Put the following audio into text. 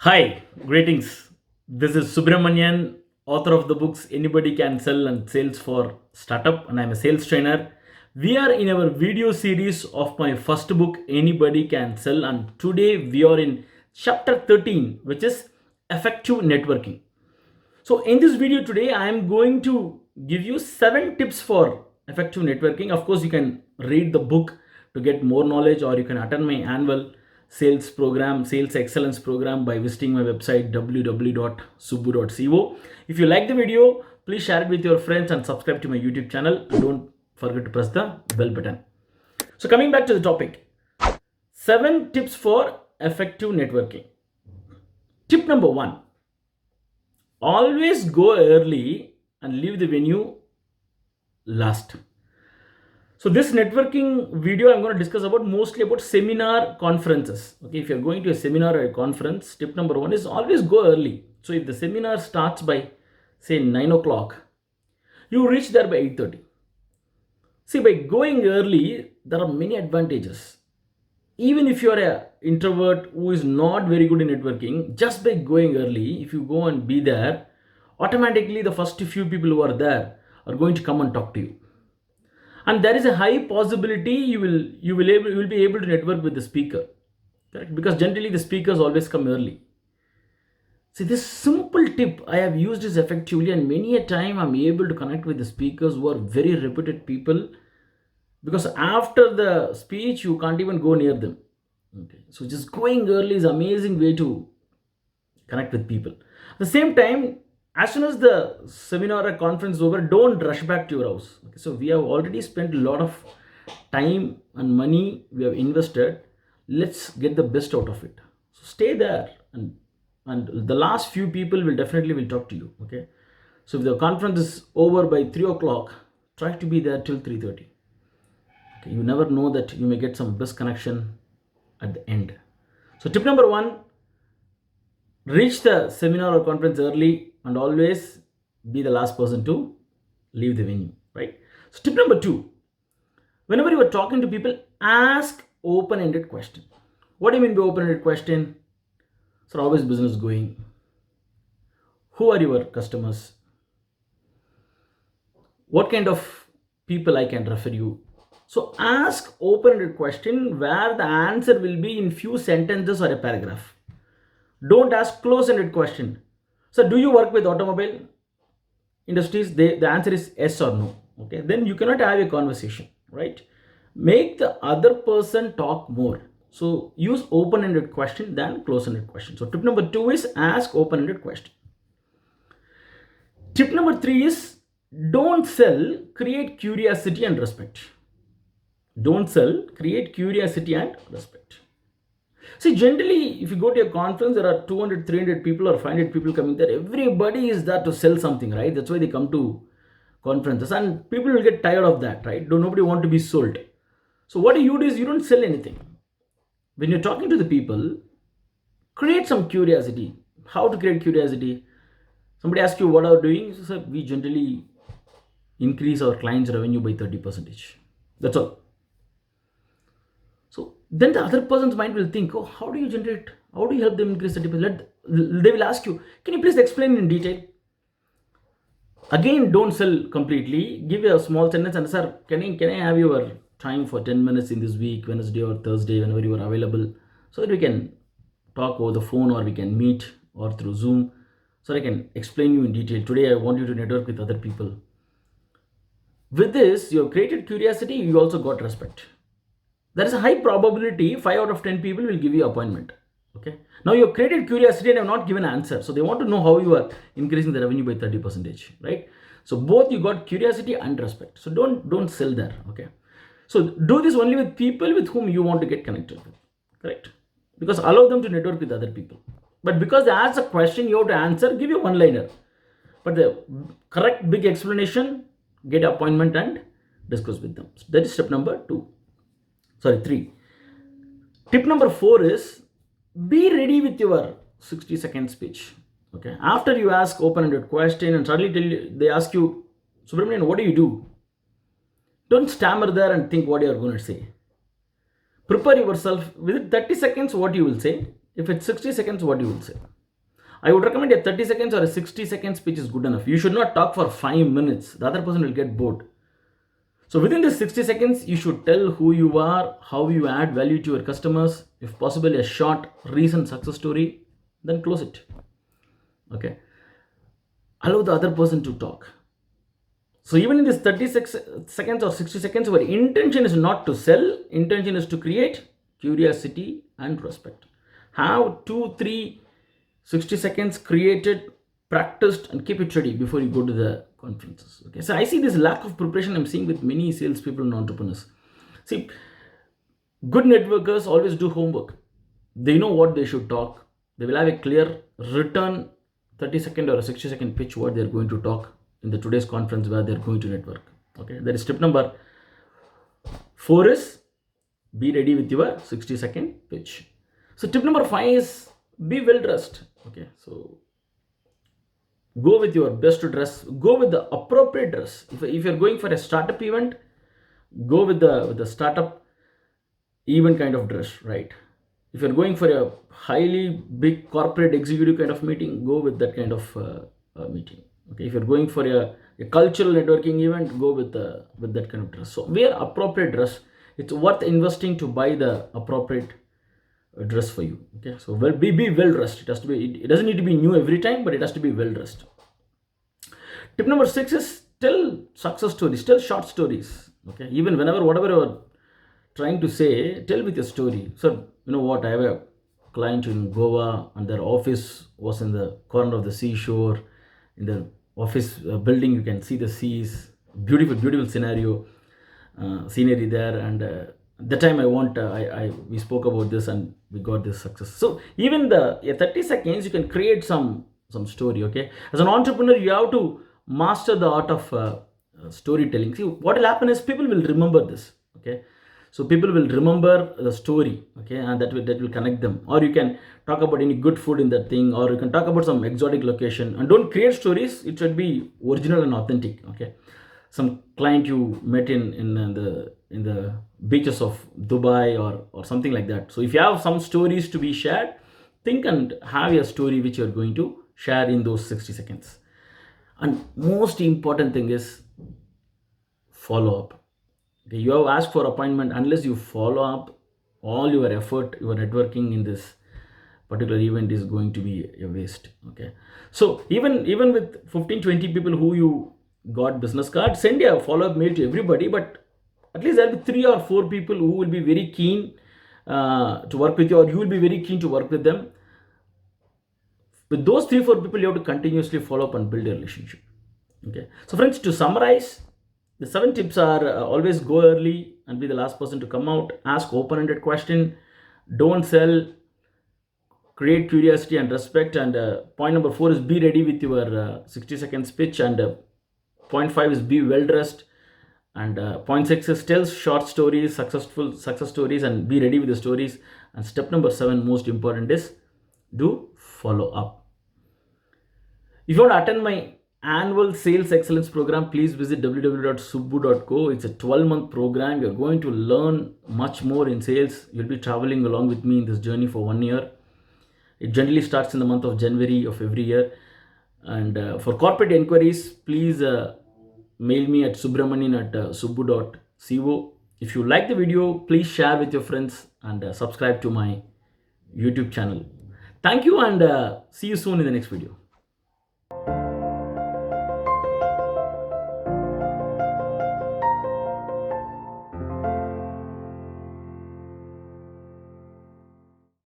Hi, greetings. This is Subramanian, author of the books Anybody Can Sell and Sales for Startup, and I'm a sales trainer. We are in our video series of my first book, Anybody Can Sell, and today we are in chapter 13, which is effective networking. So, in this video today, I am going to give you 7 tips for effective networking. Of course, you can read the book to get more knowledge, or you can attend my annual sales excellence program by visiting my website www.subbu.co. If you like the video, please share it with your friends and subscribe to my YouTube channel. Don't forget to press the bell button. So, coming back to the topic, 7 tips for effective networking. Tip number 1: always go early and leave the venue last. So this networking video I'm going to discuss about mostly about seminar conferences. Okay, if you're going to a seminar or a conference, tip number 1 is always go early. So if the seminar starts by say 9 o'clock, you reach there by 8:30. See, by going early, there are many advantages. Even if you're an introvert who is not very good in networking, just by going early, if you go and be there, automatically the first few people who are there are going to come and talk to you. And there is a high possibility you will be able to network with the speaker. Correct? Because generally the speakers always come early. See, this simple tip I have used this effectively, and many a time I'm able to connect with the speakers who are very reputed people, because after the speech you can't even go near them. Okay, so just going early is an amazing way to connect with people. At the same time, as soon as the seminar or conference is over, don't rush back to your house. Okay, so we have already spent a lot of time and money we have invested. Let's get the best out of it. So stay there, and the last few people will definitely talk to you. Okay, so if the conference is over by 3 o'clock, try to be there till 3:30. Okay, you never know that you may get some best connection at the end. So tip number 1: reach the seminar or conference early and always be the last person to leave the venue, right? So tip number 2: whenever you are talking to people, ask open-ended question. What do you mean by open-ended question? So how is business going? Who are your customers? What kind of people I can refer you? So ask open-ended question where the answer will be in few sentences or a paragraph. Don't ask close-ended question. So do you work with automobile industries? The answer is yes or no. Okay, then you cannot have a conversation, right? Make the other person talk more. So use open-ended question than close-ended question. So tip number 2 is ask open-ended question. Tip number 3 is don't sell, create curiosity and respect. Don't sell, create curiosity and respect. See, generally, if you go to a conference, there are 200, 300 people or 500 people coming there. Everybody is there to sell something, right? That's why they come to conferences, and people will get tired of that, right? Nobody want to be sold. So what you do is you don't sell anything. When you're talking to the people, create some curiosity. How to create curiosity? Somebody asks you what are you doing? So we generally increase our clients' revenue by 30%. That's all. So then the other person's mind will think, oh, how do you help them increase 30%? They will ask you, can you please explain in detail? Again, don't sell completely. Give a small sentence and, sir, can I have your time for 10 minutes in this week, Wednesday or Thursday, whenever you are available, so that we can talk over the phone, or we can meet or through Zoom, so I can explain you in detail. Today, I want you to network with other people. With this, you have created curiosity, you also got respect. There is a high probability 5 out of 10 people will give you appointment. Okay. Now you have created curiosity and have not given an answer. So they want to know how you are increasing the revenue by 30%, right? So both you got curiosity and respect. So don't sell there. Okay. So do this only with people with whom you want to get connected with. Correct? Because allow them to network with other people. But because they ask a question, you have to answer, give you one-liner. But the correct big explanation, get an appointment and discuss with them. So that is step number 3. Tip number 4 is be ready with your 60-second speech. Okay. After you ask open-ended question and suddenly they ask you, Subramanian, what do you do? Don't stammer there and think what you are going to say. Prepare yourself within 30 seconds what you will say. If it's 60 seconds, what you will say? I would recommend a 30 seconds or a 60 seconds speech is good enough. You should not talk for 5 minutes. The other person will get bored. So within this 60 seconds, you should tell who you are, how you add value to your customers, if possible, a short recent success story, then close it. Okay. Allow the other person to talk. So even in this 36 seconds or 60 seconds, our intention is not to sell, intention is to create curiosity and respect. Have 2-3 60 seconds created, practiced, and keep it ready before you go to the conferences. Okay, so I see this lack of preparation I'm seeing with many salespeople and entrepreneurs. See, good networkers always do homework. They know what they should talk. They will have a clear written 30-second or a 60-second pitch what they're going to talk in the today's conference where they're going to network. Okay, that is tip number 4 is be ready with your 60-second pitch. So tip number 5 is be well dressed. Okay, so go with your best dress, go with the appropriate dress. If you're going for a startup event, go with the startup event kind of dress, right? If you're going for a highly big corporate executive kind of meeting, go with that kind of meeting. Okay, if you're going for a cultural networking event, go with that kind of dress. So wear appropriate dress. It's worth investing to buy the appropriate dress for you. Okay, so be well dressed. It has to be. It doesn't need to be new every time, but it has to be well dressed. Tip number 6 is tell success stories. Tell short stories. Okay, even whatever you're trying to say, tell with a story. So you know what? I have a client in Goa, and their office was in the corner of the seashore. In the office building, you can see the seas. Beautiful scenario, scenery there, and. The time we spoke about this and we got this success. So even the 30 seconds you can create some story. Okay, as an entrepreneur you have to master the art of storytelling. See, what will happen is people will remember this. Okay, so people will remember the story. Okay, and that will connect them. Or you can talk about any good food in that thing, or you can talk about some exotic location. And don't create stories, it should be original and authentic. Okay, some client you met in the beaches of Dubai or something like that. So if you have some stories to be shared, think and have a story which you're going to share in those 60 seconds. And most important thing is follow up. Okay, you have asked for appointment. Unless you follow up, all your effort, your networking in this particular event is going to be a waste. Okay, so even with 15-20 people who you got business card, send a follow-up mail to everybody, but at least there will be 3 or 4 people who will be very keen to work with you, or you will be very keen to work with them. With those 3-4 people, you have to continuously follow up and build a relationship. Okay, so friends, to summarize, the 7 tips are always go early and be the last person to come out. Ask open-ended question. Don't sell. Create curiosity and respect. And point number 4 is be ready with your 60-second speech. And point 5 is be well dressed. And point 6 is tell short stories, success stories, and be ready with the stories. And step number 7, most important, is do follow up. If you want to attend my annual sales excellence program, please visit www.subbu.co. It's a 12-month program. You're going to learn much more in sales. You'll be traveling along with me in this journey for 1 year. It generally starts in the month of January of every year. And for corporate inquiries, please mail me at subramanian@subbu.co. If you like the video, please share with your friends and subscribe to my YouTube channel. Thank you, and see you soon in the next video.